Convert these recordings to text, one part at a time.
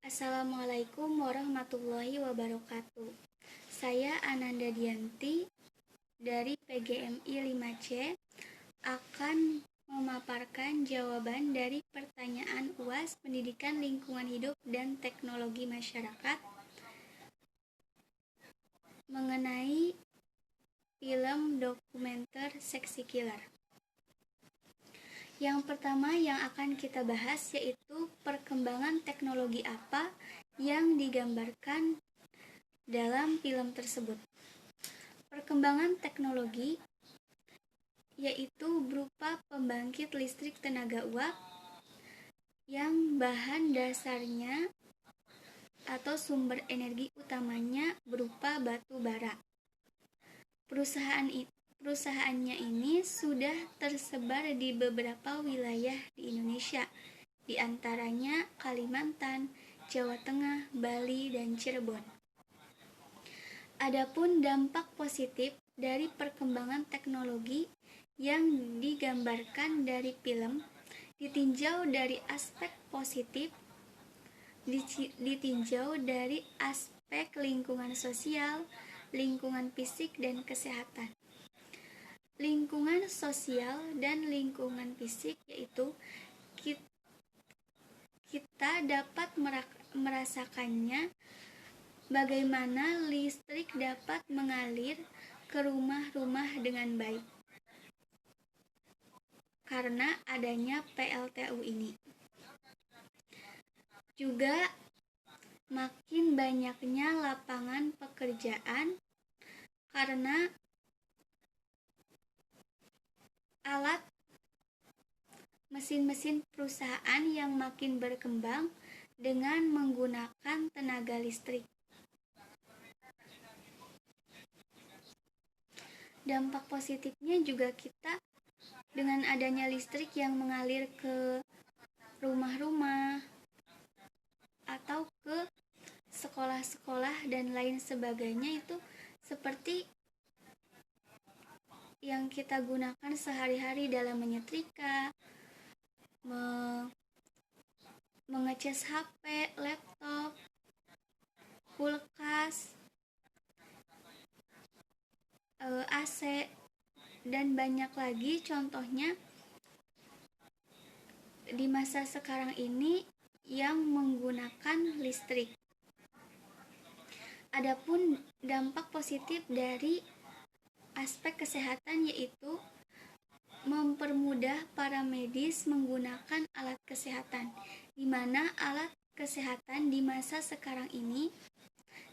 Assalamualaikum warahmatullahi wabarakatuh. Saya Ananda Dianti dari PGMI 5C akan memaparkan jawaban dari pertanyaan UAS Pendidikan Lingkungan Hidup dan Teknologi Masyarakat mengenai film dokumenter Seksi Killer. Yang pertama yang akan kita bahas yaitu perkembangan teknologi apa yang digambarkan dalam film tersebut. Perkembangan teknologi yaitu berupa pembangkit listrik tenaga uap yang bahan dasarnya atau sumber energi utamanya berupa batu bara. Perusahaannya ini sudah tersebar di beberapa wilayah di Indonesia, di antaranya Kalimantan, Jawa Tengah, Bali, dan Cirebon. Adapun dampak positif dari perkembangan teknologi yang digambarkan dari film ditinjau dari aspek positif, ditinjau dari aspek lingkungan sosial, lingkungan fisik, dan kesehatan. Lingkungan sosial dan lingkungan fisik yaitu kita dapat merasakannya bagaimana listrik dapat mengalir ke rumah-rumah dengan baik karena adanya PLTU ini. Juga makin banyaknya lapangan pekerjaan karena alat mesin-mesin perusahaan yang makin berkembang dengan menggunakan tenaga listrik. Dampak positifnya juga kita dengan adanya listrik yang mengalir ke rumah-rumah atau ke sekolah-sekolah dan lain sebagainya itu seperti yang kita gunakan sehari-hari dalam menyetrika, mengecas HP, laptop, kulkas, AC, dan banyak lagi contohnya di masa sekarang ini yang menggunakan listrik. Adapun dampak positif dari aspek kesehatan yaitu mempermudah para medis menggunakan alat kesehatan, di mana alat kesehatan di masa sekarang ini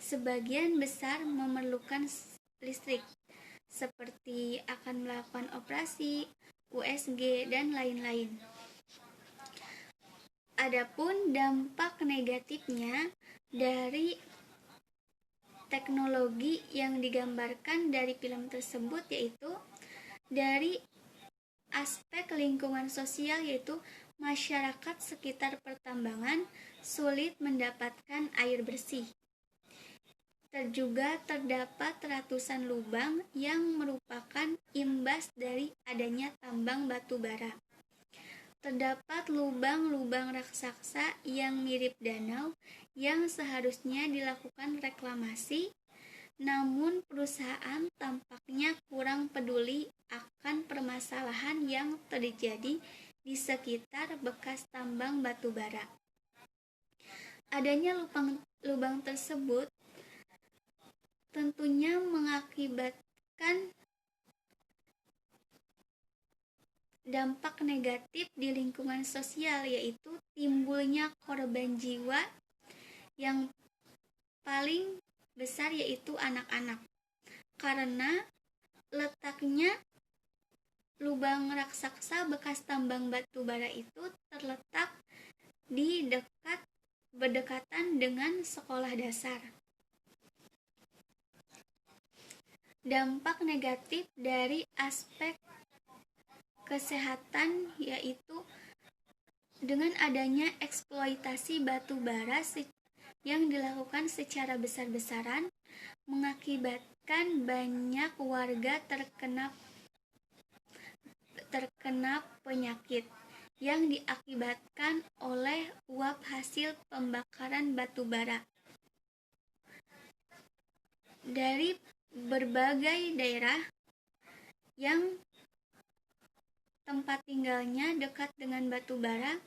sebagian besar memerlukan listrik, seperti akan melakukan operasi, USG, dan lain-lain. Adapun dampak negatifnya dari teknologi yang digambarkan dari film tersebut yaitu dari aspek lingkungan sosial, yaitu masyarakat sekitar pertambangan sulit mendapatkan air bersih. Juga terdapat ratusan lubang yang merupakan imbas dari adanya tambang batu bara. Terdapat lubang-lubang raksasa yang mirip danau yang seharusnya dilakukan reklamasi, namun perusahaan tampaknya kurang peduli akan permasalahan yang terjadi di sekitar bekas tambang batu bara. Adanya lubang tersebut tentunya mengakibatkan dampak negatif di lingkungan sosial, yaitu timbulnya korban jiwa yang paling besar yaitu anak-anak, karena letaknya lubang raksasa bekas tambang batu bara itu terletak di berdekatan dengan sekolah dasar. Dampak negatif dari aspek kesehatan yaitu dengan adanya eksploitasi batu bara yang dilakukan secara besar-besaran mengakibatkan banyak warga terkena penyakit yang diakibatkan oleh uap hasil pembakaran batu bara. Dari berbagai daerah yang tempat tinggalnya dekat dengan batu bara,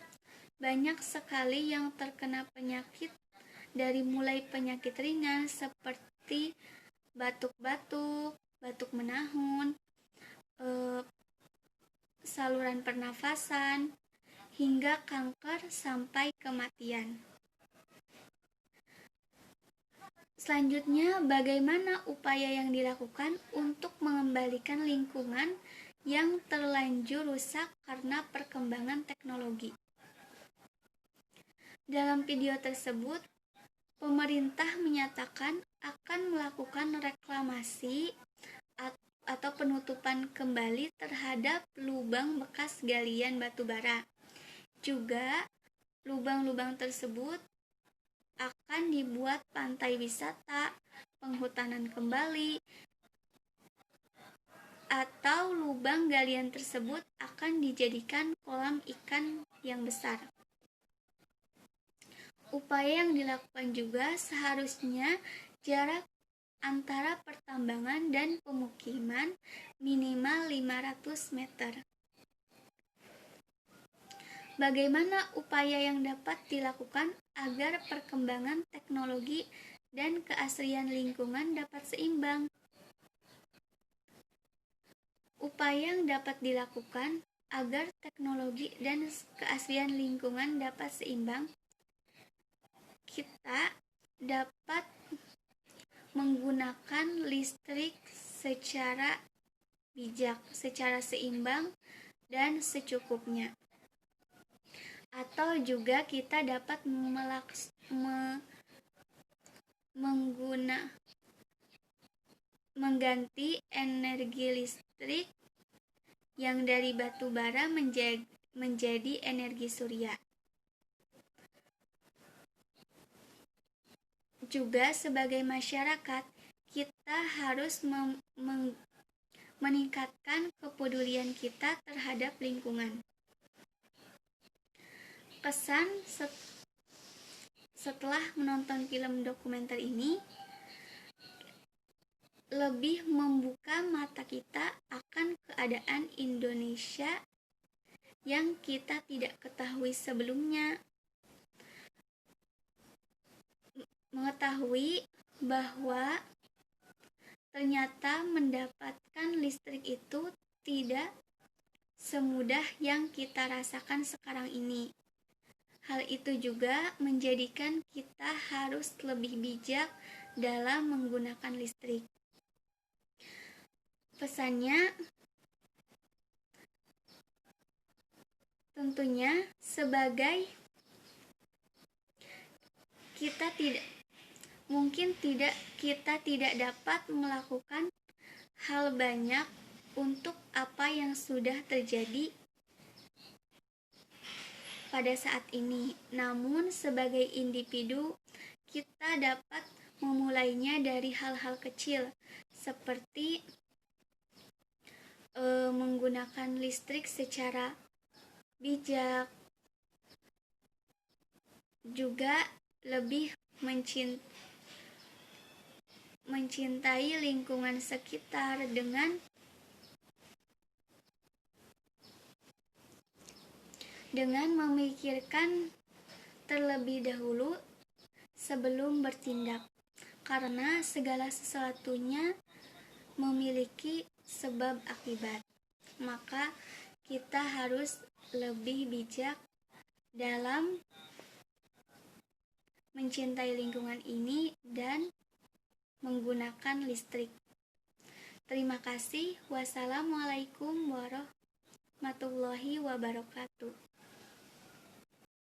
banyak sekali yang terkena penyakit, dari mulai penyakit ringan seperti batuk-batuk, batuk menahun, saluran pernafasan, hingga kanker sampai kematian. Selanjutnya, bagaimana upaya yang dilakukan untuk mengembalikan lingkungan yang terlanjur rusak karena perkembangan teknologi? Dalam video tersebut, pemerintah menyatakan akan melakukan reklamasi atau penutupan kembali terhadap lubang bekas galian batu bara. Juga, lubang-lubang tersebut akan dibuat pantai wisata, penghutanan kembali, atau lubang galian tersebut akan dijadikan kolam ikan yang besar. Upaya yang dilakukan juga seharusnya jarak antara pertambangan dan pemukiman minimal 500 meter. Bagaimana upaya yang dapat dilakukan agar perkembangan teknologi dan keasrian lingkungan dapat seimbang? Upaya yang dapat dilakukan agar teknologi dan keasrian lingkungan dapat seimbang, kita dapat menggunakan listrik secara bijak, secara seimbang dan secukupnya. Atau juga kita dapat mengganti energi listrik yang dari batu bara menjadi energi surya. Juga sebagai masyarakat, kita harus meningkatkan kepedulian kita terhadap lingkungan. Kesan setelah menonton film dokumenter ini lebih membuka mata kita akan keadaan Indonesia yang kita tidak ketahui sebelumnya. Mengetahui bahwa ternyata mendapatkan listrik itu tidak semudah yang kita rasakan sekarang ini. Hal itu juga menjadikan kita harus lebih bijak dalam menggunakan listrik. Pesannya, tentunya sebagai kita tidak dapat melakukan hal banyak untuk apa yang sudah terjadi pada saat ini. Namun sebagai individu, kita dapat memulainya dari hal-hal kecil seperti menggunakan listrik secara bijak, juga lebih mencintai lingkungan sekitar dengan memikirkan terlebih dahulu sebelum bertindak, karena segala sesuatunya memiliki sebab akibat. Maka kita harus lebih bijak dalam mencintai lingkungan ini dan menggunakan listrik. Terima kasih. Wassalamualaikum warahmatullahi wabarakatuh.